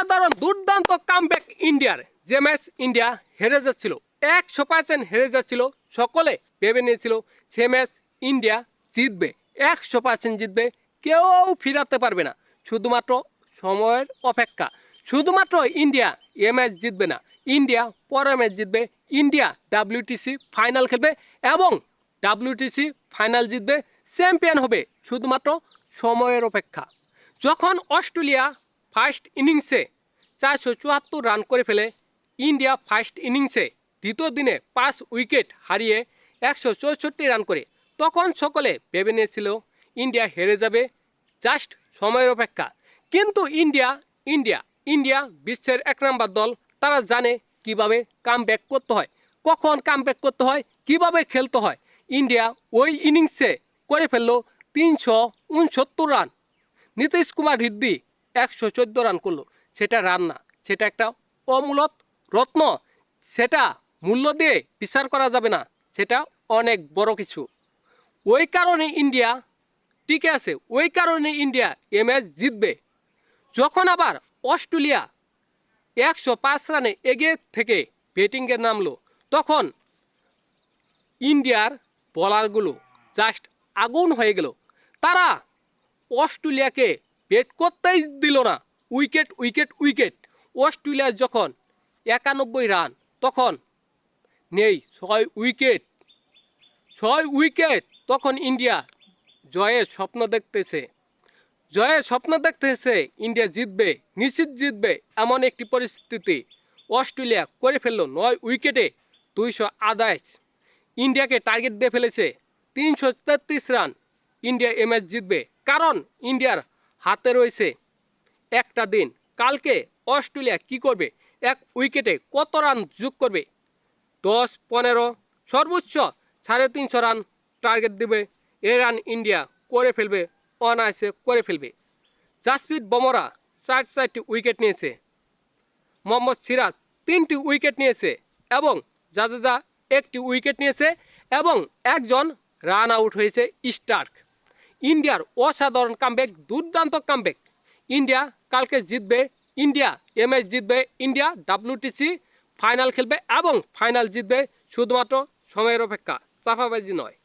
অসাধারণ দুর্দান্ত কামব্যাক ইন্ডিয়ার, যে ম্যাচ ইন্ডিয়া হেরে যাচ্ছিল, 100% হেরে যাচ্ছিল, সকলে ভেবে নিয়েছিল সে ম্যাচ ইন্ডিয়া জিতবে, 100% জিতবে, কেউ ফিরাতে পারবে না, শুধুমাত্র সময়ের অপেক্ষা। শুধুমাত্র ইন্ডিয়া এ ম্যাচ জিতবে না, ইন্ডিয়া পরের ম্যাচ জিতবে, ইন্ডিয়া WTC ফাইনাল খেলবে এবং WTC ফাইনাল জিতবে, চ্যাম্পিয়ন হবে, শুধুমাত্র সময়ের অপেক্ষা। যখন অস্ট্রেলিয়া ফার্স্ট ইনিংসে 474 রান করে ফেলে, ইন্ডিয়া ফার্স্ট ইনিংসে দ্বিতীয় দিনে 5 উইকেট হারিয়ে 164 রান করে, তখন সকলে ভেবে নিয়েছিল ইন্ডিয়া হেরে যাবে, জাস্ট সময়ের অপেক্ষা। কিন্তু ইন্ডিয়া বিশ্বের 1 নম্বর দল, তারা জানে কিভাবে কামব্যাক করতে হয়, কখন কামব্যাক করতে হয়, কিভাবে খেলতে হয়। ইন্ডিয়া ওই ইনিংসে করে ফেললো 369 রান, নীতিশ কুমার রেড্ডি 114 রান করলো। সেটা রান না, সেটা একটা অমূলত রত্ন, সেটা মূল্য দিয়ে বিচার করা যাবে না, সেটা অনেক বড় কিছু। ওই কারণে ইন্ডিয়া টিকে আছে, ওই কারণে ইন্ডিয়া এ ম্যাচ জিতবে। যখন আবার অস্ট্রেলিয়া 105 রানে এগিয়ে থেকে ব্যাটিংয়ে নামলো, তখন ইন্ডিয়ার বলারগুলো জাস্ট আগুন হয়ে গেল। তারা অস্ট্রেলিয়াকে ব্যাট করতেই দিল না, উইকেট উইকেট উইকেট। অস্ট্রেলিয়ার যখন 91 রান, তখন নেই 6 উইকেট, 6 উইকেট। তখন ইন্ডিয়া জয়ের স্বপ্ন দেখতেছে, ইন্ডিয়া জিতবে, নিশ্চিত জিতবে, এমন একটি পরিস্থিতি অস্ট্রেলিয়া করে ফেললো। 9 উইকেটে 228, ইন্ডিয়াকে টার্গেট দিয়ে ফেলেছে 333 রান। ইন্ডিয়া এ ম্যাচ জিতবে, কারণ ইন্ডিয়ার হাতে রয়েছে একটা দিন। কালকে অস্ট্রেলিয়া কি করবে, 1 উইকেটে কত রান যোগ করবে, 10, 15, সর্বোচ্চ 350 রান টার্গেট দেবে। এ রান ইন্ডিয়া করে ফেলবে, অনায়াসে করে ফেলবে। জাসপ্রীত বুমরা 4টি উইকেট নিয়েছে, মোহাম্মদ সিরাজ 3টি উইকেট নিয়েছে এবং জাদেজা 1টি উইকেট নিয়েছে এবং একজন রান আউট হয়েছে স্টার্ক। ইন্ডিয়ার অসাধারণ কামব্যাক, দুর্দান্ত কামব্যাক। ইন্ডিয়া কালকে জিতবে, ইন্ডিয়া এ ম্যাচ জিতবে, ইন্ডিয়া WTC ফাইনাল খেলবে এবং ফাইনাল জিতবে, শুধুমাত্র সময়ের অপেক্ষা, চাপাবাজি নয়।